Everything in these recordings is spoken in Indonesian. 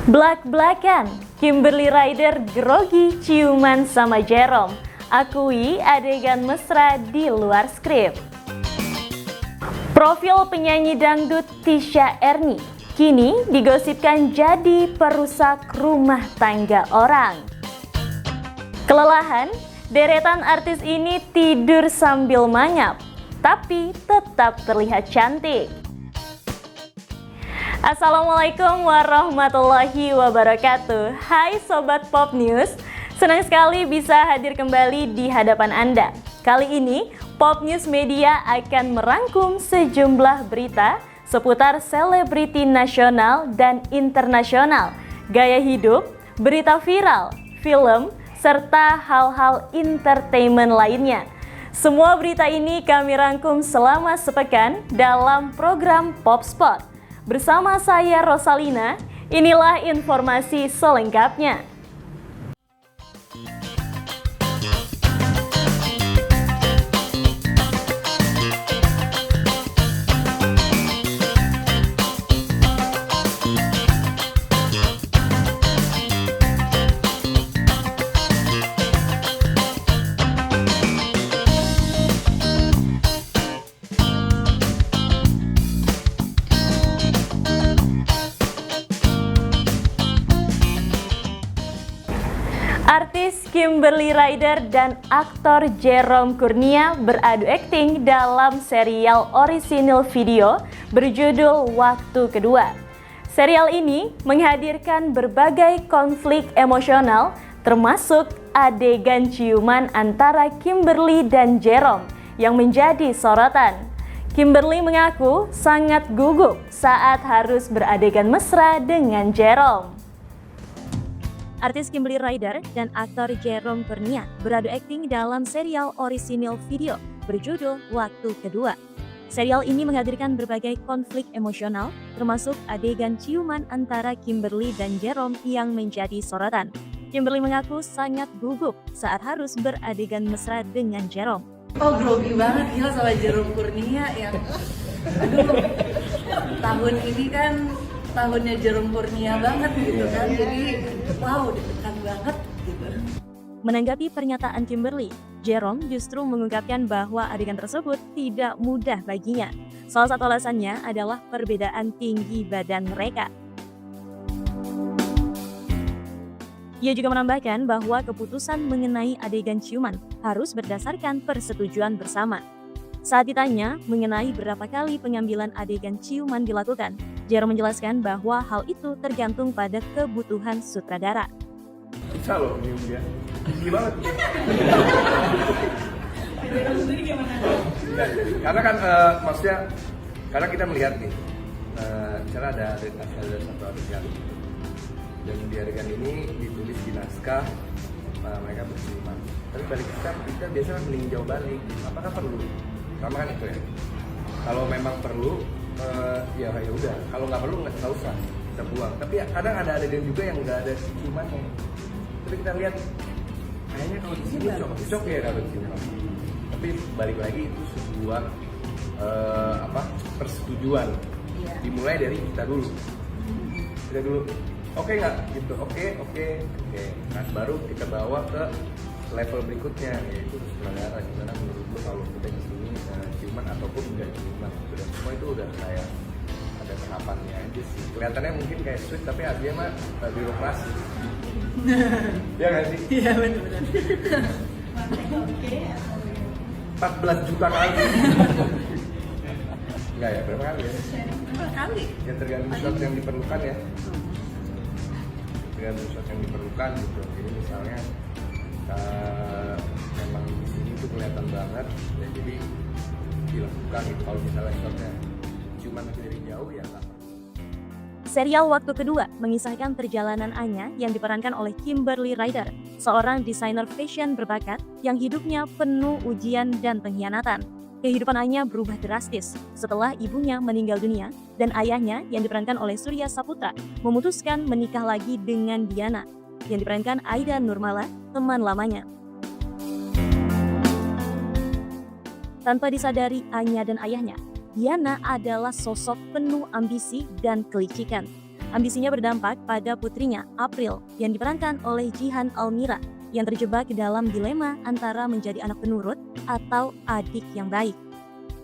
Blak-blakan, Kimberly Ryder grogi ciuman sama Jerome. Akui adegan mesra di luar skrip. Profil penyanyi dangdut Tisha Ernie kini digosipkan jadi perusak rumah tangga orang. Kelelahan, deretan artis ini tidur sambil mangap, tapi tetap terlihat cantik. Assalamualaikum warahmatullahi wabarakatuh. Hai Sobat Pop News, senang sekali bisa hadir kembali di hadapan Anda. Kali ini Pop News Media akan merangkum sejumlah berita seputar selebriti nasional dan internasional, gaya hidup, berita viral, film, serta hal-hal entertainment lainnya. Semua berita ini kami rangkum selama sepekan dalam program Pop Spot. Bersama saya Rosalina, inilah informasi selengkapnya. Artis Kimberly Ryder dan aktor Jerome Kurnia beradu akting dalam serial orisinil video berjudul Waktu Kedua. Serial ini menghadirkan berbagai konflik emosional termasuk adegan ciuman antara Kimberly dan Jerome yang menjadi sorotan. Kimberly mengaku sangat gugup saat harus beradegan mesra dengan Jerome. Artis Kimberly Ryder dan aktor Jerome Kurnia beradu akting dalam serial orisinil video berjudul Waktu Kedua. Serial ini menghadirkan berbagai konflik emosional, termasuk adegan ciuman antara Kimberly dan Jerome yang menjadi sorotan. Kimberly mengaku sangat gugup saat harus beradegan mesra dengan Jerome. Oh, grogi banget gila sama Jerome Kurnia yang tahun ini kan tahunnya Jerome Kurnia banget gitu kan, jadi wow, deg-degan banget gitu. Menanggapi pernyataan Kimberly, Jerome justru mengungkapkan bahwa adegan tersebut tidak mudah baginya. Salah satu alasannya adalah perbedaan tinggi badan mereka. Ia juga menambahkan bahwa keputusan mengenai adegan ciuman harus berdasarkan persetujuan bersama. Saat ditanya mengenai berapa kali pengambilan adegan ciuman dilakukan, Jerome menjelaskan bahwa hal itu tergantung pada kebutuhan sutradara. Bisa loh nyium dia, tinggi banget. Karena kan maksudnya, karena kita melihat nih, misalnya ada satu adegan, dan di adegan ini ditulis di naskah mereka berciuman. Tapi balik kita biasanya meninjau balik, apakah perlu? Sama kan itu ya. Kalau memang perlu, ya udah. Kalau nggak perlu nggak usah, kita buang. Tapi kadang ada adegan juga yang nggak ada ciumannya. Tapi kita lihat, kayaknya kalau di sini cocok ya kalau ciuman. Tapi balik lagi itu sebuah persetujuan. Dimulai dari kita dulu. Oke nggak gitu, oke. Nah baru kita bawa ke level berikutnya, yaitu sutradara. Gimana menurut lo kalau kita di sini ciuman ataupun enggak ciuman, sudah semua itu udah kayak ada tahapannya aja sih. Kelihatannya mungkin kayak sweet tapi aslinya mah birokrasi. Ya nggak sih? Iya benar. 14 juta kali. Enggak ya, berapa kali ya? Berapa kali? Ya tergantung shot yang diperlukan ya. Tergantung shot yang diperlukan gitu. Jadi misalnya memang di sini tuh kelihatan banget ya, jadi dilakukan gitu. Kalau misalnya shotnya cuma dari jauh ya nggak. Serial Waktu Kedua mengisahkan perjalanan Anya yang diperankan oleh Kimberly Ryder, seorang desainer fashion berbakat yang hidupnya penuh ujian dan pengkhianatan. Kehidupan Anya berubah drastis setelah ibunya meninggal dunia dan ayahnya yang diperankan oleh Surya Saputra memutuskan menikah lagi dengan Diana yang diperankan Aida Nurmala, teman lamanya. Tanpa disadari Anya dan ayahnya, Diana adalah sosok penuh ambisi dan kelicikan. Ambisinya berdampak pada putrinya, April, yang diperankan oleh Jihan Almira, yang terjebak dalam dilema antara menjadi anak penurut atau adik yang baik.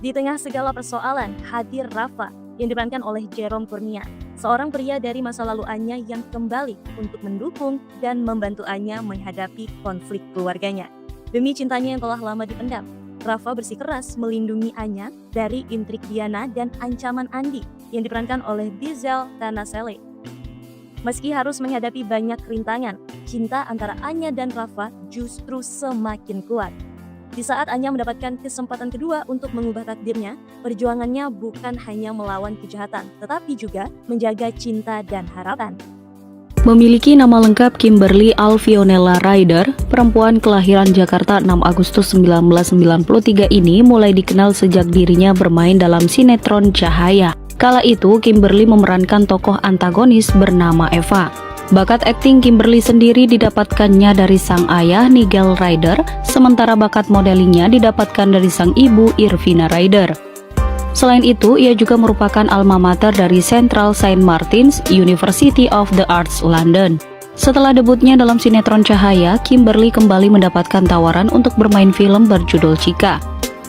Di tengah segala persoalan, hadir Rafa, yang diperankan oleh Jerome Kurnia, seorang pria dari masa lalu Anya yang kembali untuk mendukung dan membantu Anya menghadapi konflik keluarganya. Demi cintanya yang telah lama dipendam, Rafa bersikeras melindungi Anya dari intrik Diana dan ancaman Andi yang diperankan oleh Dizel Tanasele. Meski harus menghadapi banyak rintangan, cinta antara Anya dan Rafa justru semakin kuat. Di saat Anya mendapatkan kesempatan kedua untuk mengubah takdirnya, perjuangannya bukan hanya melawan kejahatan, tetapi juga menjaga cinta dan harapan. Memiliki nama lengkap Kimberly Alfionella Ryder, perempuan kelahiran Jakarta 6 Agustus 1993 ini mulai dikenal sejak dirinya bermain dalam sinetron Cahaya. Kala itu, Kimberly memerankan tokoh antagonis bernama Eva. Bakat akting Kimberly sendiri didapatkannya dari sang ayah Nigel Ryder, sementara bakat modelingnya didapatkan dari sang ibu Irvina Ryder. Selain itu, ia juga merupakan alma mater dari Central Saint Martins University of the Arts London. Setelah debutnya dalam sinetron Cahaya, Kimberly kembali mendapatkan tawaran untuk bermain film berjudul Cika.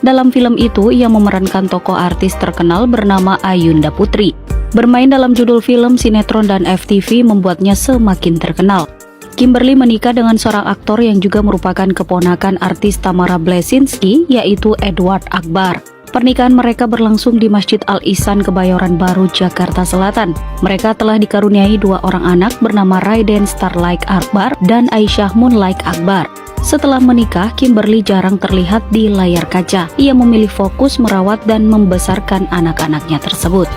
Dalam film itu, ia memerankan tokoh artis terkenal bernama Ayunda Putri. Bermain dalam judul film, sinetron, dan FTV membuatnya semakin terkenal. Kimberly menikah dengan seorang aktor yang juga merupakan keponakan artis Tamara Blesinski, yaitu Edward Akbar. Pernikahan mereka berlangsung di Masjid Al-Ihsan Kebayoran Baru, Jakarta Selatan. Mereka telah dikaruniai 2 orang anak bernama Raiden Starlight Akbar dan Aisyah Moonlight Akbar. Setelah menikah, Kimberly jarang terlihat di layar kaca. Ia memilih fokus merawat dan membesarkan anak-anaknya tersebut.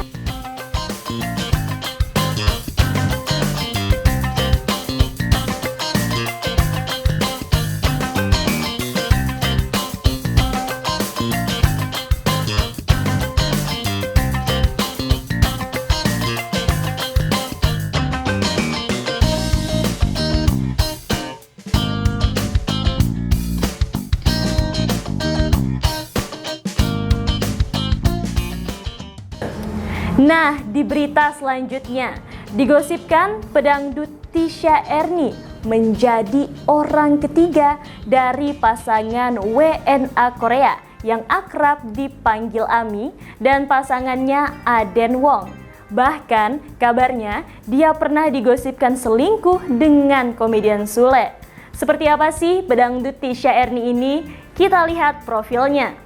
Nah, di berita selanjutnya, digosipkan pedangdut Tisha Erni menjadi orang ketiga dari pasangan WNA Korea yang akrab dipanggil Ami dan pasangannya Aden Wong. Bahkan, kabarnya dia pernah digosipkan selingkuh dengan komedian Sule. Seperti apa sih pedangdut Tisha Erni ini? Kita lihat profilnya.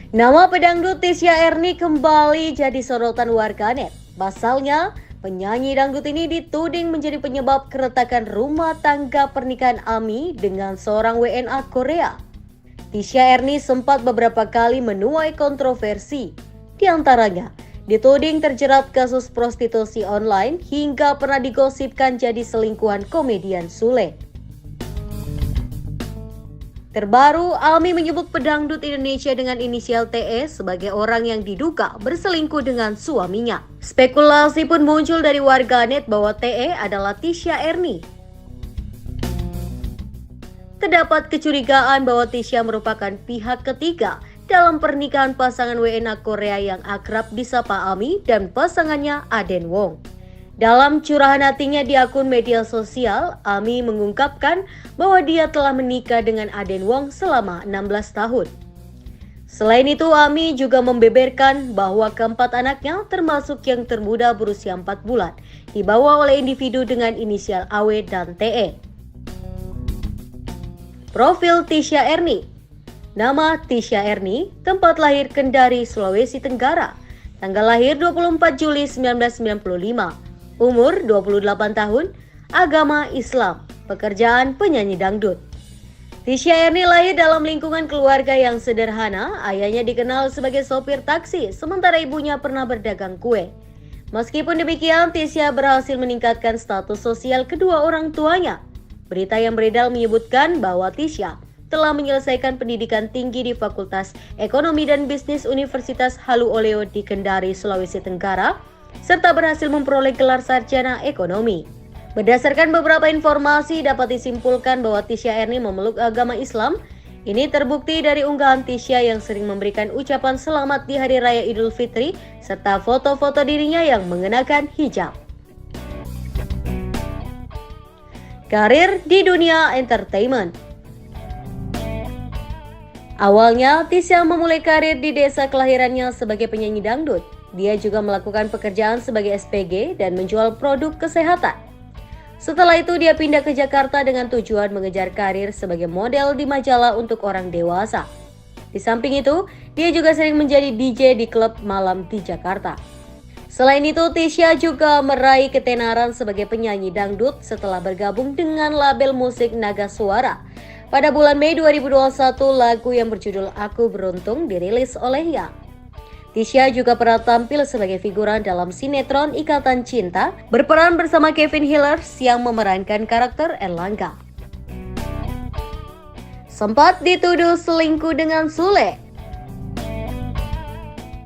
Nama pedangdut Tisha Erni kembali jadi sorotan warganet. Pasalnya, penyanyi dangdut ini dituding menjadi penyebab keretakan rumah tangga pernikahan Ami dengan seorang WNA Korea. Tisha Erni sempat beberapa kali menuai kontroversi. Di antaranya, dituding terjerat kasus prostitusi online hingga pernah digosipkan jadi selingkuhan komedian Sule. Terbaru, Ami menyebut pedangdut Indonesia dengan inisial TE sebagai orang yang diduga berselingkuh dengan suaminya. Spekulasi pun muncul dari warganet bahwa TE adalah Tisha Erni. Terdapat kecurigaan bahwa Tisha merupakan pihak ketiga dalam pernikahan pasangan WNA Korea yang akrab disapa Ami dan pasangannya Aden Wong. Dalam curahan hatinya di akun media sosial, Ami mengungkapkan bahwa dia telah menikah dengan Aden Wong selama 16 tahun. Selain itu, Ami juga membeberkan bahwa keempat anaknya termasuk yang termuda berusia 4 bulan, dibawa oleh individu dengan inisial AW dan TE. Profil Tisha Erni. Nama Tisha Erni, tempat lahir Kendari, Sulawesi Tenggara. Tanggal lahir 24 Juli 1995. Umur 28 tahun, agama Islam, pekerjaan penyanyi dangdut. Tisha Erni lahir dalam lingkungan keluarga yang sederhana. Ayahnya dikenal sebagai sopir taksi, sementara ibunya pernah berdagang kue. Meskipun demikian, Tisha berhasil meningkatkan status sosial kedua orang tuanya. Berita yang beredar menyebutkan bahwa Tisha telah menyelesaikan pendidikan tinggi di Fakultas Ekonomi dan Bisnis Universitas Halu Oleo di Kendari, Sulawesi Tenggara, serta berhasil memperoleh gelar sarjana ekonomi. Berdasarkan beberapa informasi, dapat disimpulkan bahwa Tisha Erni memeluk agama Islam Ini terbukti dari unggahan Tisha yang sering memberikan ucapan selamat di Hari Raya Idul Fitri serta foto-foto dirinya yang mengenakan hijab. Karir di dunia entertainment. Awalnya, Tisha memulai karir di desa kelahirannya sebagai penyanyi dangdut. Dia juga melakukan pekerjaan sebagai SPG dan menjual produk kesehatan. Setelah itu dia pindah ke Jakarta dengan tujuan mengejar karir sebagai model di majalah untuk orang dewasa. Di samping itu, dia juga sering menjadi DJ di klub malam di Jakarta. Selain itu, Tisha juga meraih ketenaran sebagai penyanyi dangdut setelah bergabung dengan label musik Naga Suara. Pada bulan Mei 2021, lagu yang berjudul Aku Beruntung dirilis olehnya. Tisha juga pernah tampil sebagai figuran dalam sinetron Ikatan Cinta, berperan bersama Kevin Hillers yang memerankan karakter Erlangga. Sempat dituduh selingkuh dengan Sule.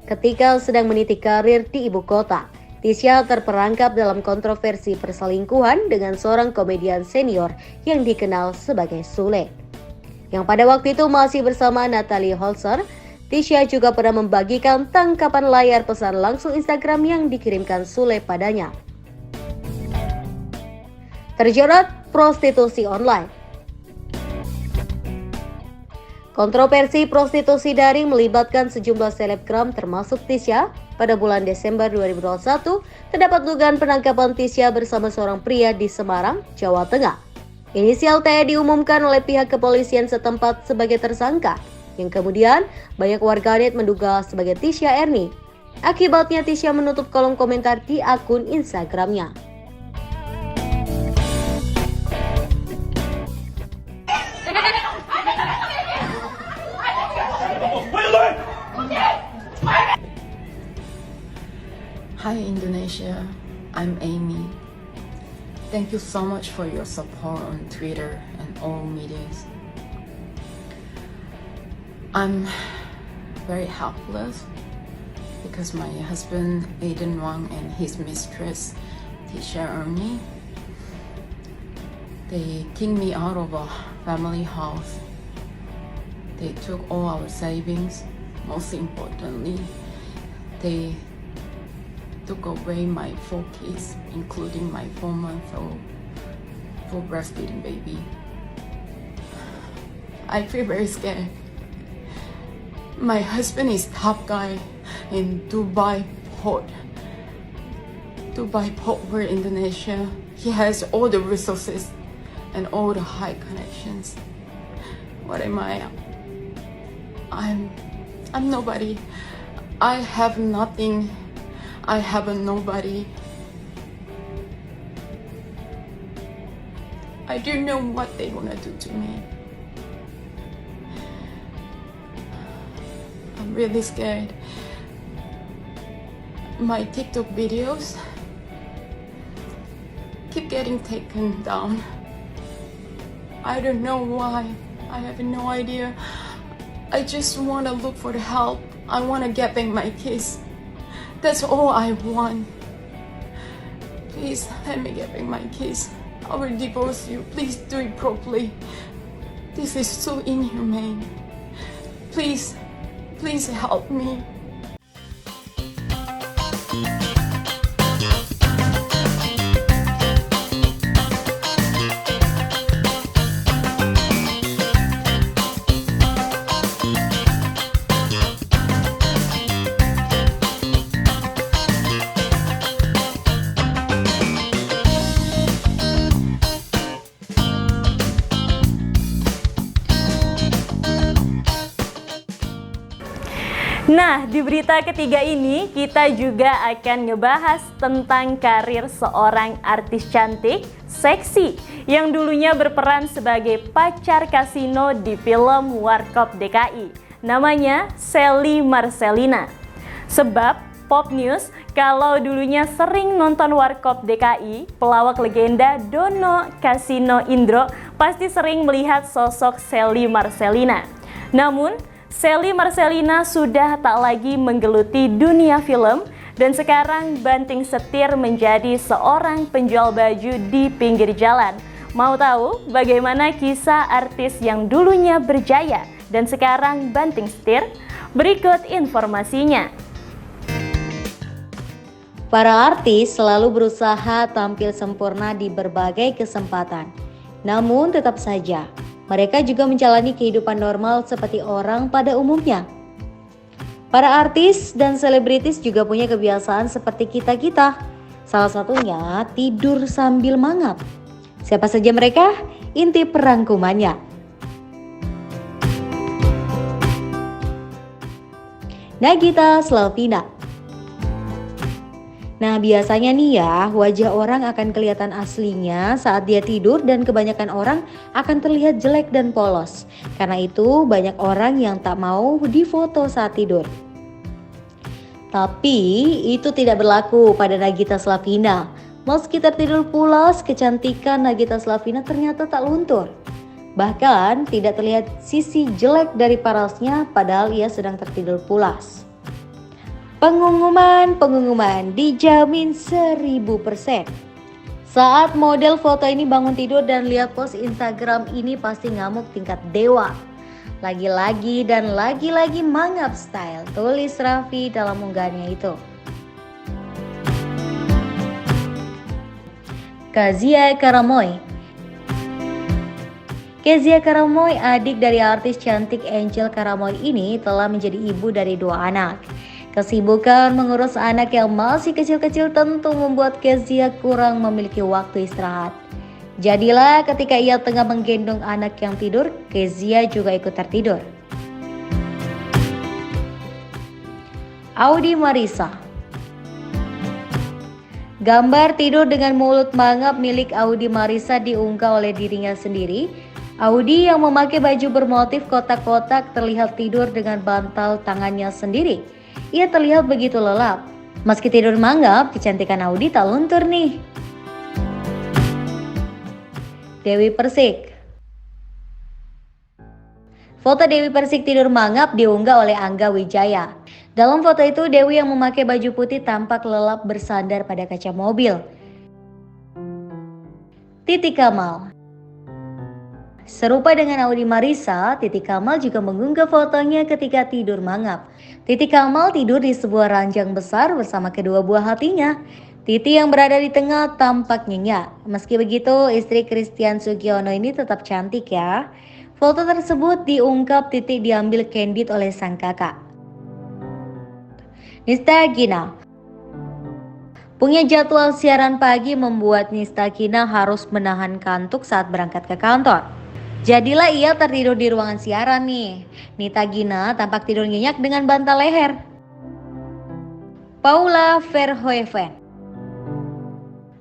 Ketika sedang meniti karir di ibu kota, Tisha terperangkap dalam kontroversi perselingkuhan dengan seorang komedian senior yang dikenal sebagai Sule. Yang pada waktu itu masih bersama Natalie Holzer, Tisha juga pernah membagikan tangkapan layar pesan langsung Instagram yang dikirimkan Sule padanya. Terjerat prostitusi online. Kontroversi prostitusi daring melibatkan sejumlah selebgram termasuk Tisha. Pada bulan Desember 2021, terdapat dugaan penangkapan Tisha bersama seorang pria di Semarang, Jawa Tengah. Inisial T diumumkan oleh pihak kepolisian setempat sebagai tersangka, yang kemudian banyak warganet menduga sebagai Tisha Erni. Akibatnya Tisha menutup kolom komentar di akun Instagramnya. Hi Indonesia, I'm Amy. Thank you so much for your support on Twitter and all medias. I'm very helpless because my husband Aiden Wang and his mistress Tisha Erni, they kicked me out of a family house. They took all our savings. Most importantly, they took away my 4 kids, including my 4-month-old full breastfeeding baby. I feel very scared. My husband is top guy in Dubai Port where Indonesia. He has all the resources and all the high connections. What am I? I'm nobody. I have nothing. I have a nobody. I don't know what they wanna do to me. I'm really scared. My TikTok videos keep getting taken down. I don't know why. I have no idea. I just want to look for the help. I want to get back my kids. That's all I want. Please let me get back my kids. I will divorce you. Please do it properly. This is so inhumane. Please help me. Nah, di berita ketiga ini kita juga akan ngebahas tentang karir seorang artis cantik, seksi, yang dulunya berperan sebagai pacar kasino di film Warkop DKI. Namanya Shelly Marcelina. Sebab Pop News kalau dulunya sering nonton Warkop DKI, pelawak legenda Dono Kasino Indro pasti sering melihat sosok Shelly Marcelina. Namun, Shelly Marcelina sudah tak lagi menggeluti dunia film dan sekarang banting setir menjadi seorang penjual baju di pinggir jalan. Mau tahu bagaimana kisah artis yang dulunya berjaya dan sekarang banting setir? Berikut informasinya. Para artis selalu berusaha tampil sempurna di berbagai kesempatan. Namun tetap saja, mereka juga menjalani kehidupan normal seperti orang pada umumnya. Para artis dan selebritis juga punya kebiasaan seperti kita-kita. Salah satunya tidur sambil mangap. Siapa saja mereka? Inti perangkumannya. Nagita Slavina. Nah, biasanya nih ya, wajah orang akan kelihatan aslinya saat dia tidur dan kebanyakan orang akan terlihat jelek dan polos. Karena itu, banyak orang yang tak mau difoto saat tidur. Tapi, itu tidak berlaku pada Nagita Slavina. Meski tertidur pulas, kecantikan Nagita Slavina ternyata tak luntur. Bahkan, tidak terlihat sisi jelek dari parasnya padahal ia sedang tertidur pulas. Pengumuman dijamin 1000%. Saat model foto ini bangun tidur dan lihat post Instagram ini pasti ngamuk tingkat dewa. Lagi-lagi dan lagi-lagi mangap style, tulis Raffi dalam unggahannya itu. Kezia Karamoy. Kezia Karamoy, adik dari artis cantik Angel Karamoy ini telah menjadi ibu dari 2 anak. Kesibukan mengurus anak yang masih kecil-kecil tentu membuat Kezia kurang memiliki waktu istirahat. Jadilah ketika ia tengah menggendong anak yang tidur, Kezia juga ikut tertidur. Audi Marissa. Gambar tidur dengan mulut mangap milik Audi Marissa diunggah oleh dirinya sendiri. Audi yang memakai baju bermotif kotak-kotak terlihat tidur dengan bantal tangannya sendiri. Ia terlihat begitu lelap. Meski tidur mangap, kecantikan Audi tak luntur nih. Dewi Persik. Foto Dewi Persik tidur mangap diunggah oleh Angga Wijaya. Dalam foto itu, Dewi yang memakai baju putih tampak lelap bersandar pada kaca mobil. Titi Kamal. Serupa dengan Audi Marissa, Titi Kamal juga mengunggah fotonya ketika tidur mangap. Titi Kamal tidur di sebuah ranjang besar bersama kedua buah hatinya. Titi yang berada di tengah tampak nyenyak. Meski begitu, istri Christian Sugiono ini tetap cantik ya. Foto tersebut diungkap Titi diambil candid oleh sang kakak. Nista Gina. Punya jadwal siaran pagi membuat Nista Gina harus menahan kantuk saat berangkat ke kantor. Jadilah ia tertidur di ruangan siaran nih. Nita Gina tampak tidur nyenyak dengan bantal leher. Paula Verhoeven.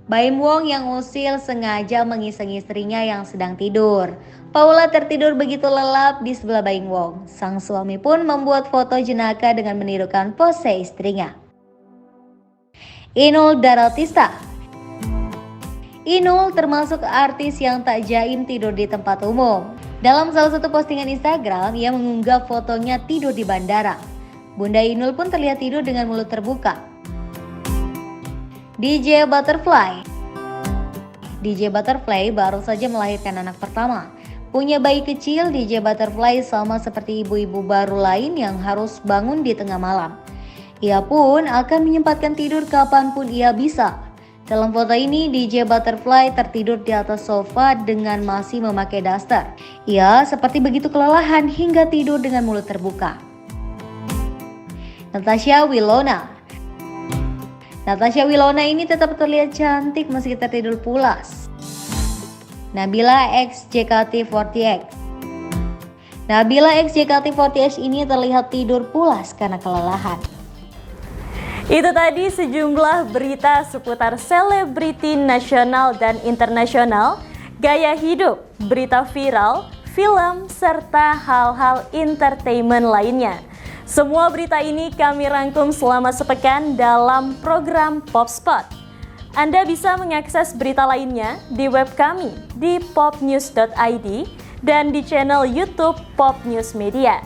Baim Wong yang usil sengaja mengiseng istrinya yang sedang tidur. Paula tertidur begitu lelap di sebelah Baim Wong. Sang suami pun membuat foto jenaka dengan menirukan pose istrinya. Inul Daratista. Inul termasuk artis yang tak jaim tidur di tempat umum. Dalam salah satu postingan Instagram, ia mengunggah fotonya tidur di bandara. Bunda Inul pun terlihat tidur dengan mulut terbuka. DJ Butterfly. DJ Butterfly baru saja melahirkan anak pertama. Punya bayi kecil, DJ Butterfly sama seperti ibu-ibu baru lain yang harus bangun di tengah malam. Ia pun akan menyempatkan tidur kapanpun ia bisa. Dalam foto ini, DJ Butterfly tertidur di atas sofa dengan masih memakai daster. Ia seperti begitu kelelahan hingga tidur dengan mulut terbuka. Natasha Wilona. Natasha Wilona ini tetap terlihat cantik meski tertidur pulas. Nabila X JKT48. Nabila X JKT48 ini terlihat tidur pulas karena kelelahan. Itu tadi sejumlah berita seputar selebriti nasional dan internasional, gaya hidup, berita viral, film, serta hal-hal entertainment lainnya. Semua berita ini kami rangkum selama sepekan dalam program PopSpot. Anda bisa mengakses berita lainnya di web kami di popnews.id dan di channel YouTube Pop News Media.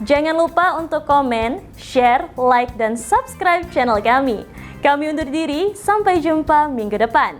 Jangan lupa untuk komen, share, like, dan subscribe channel kami. Kami undur diri, sampai jumpa minggu depan.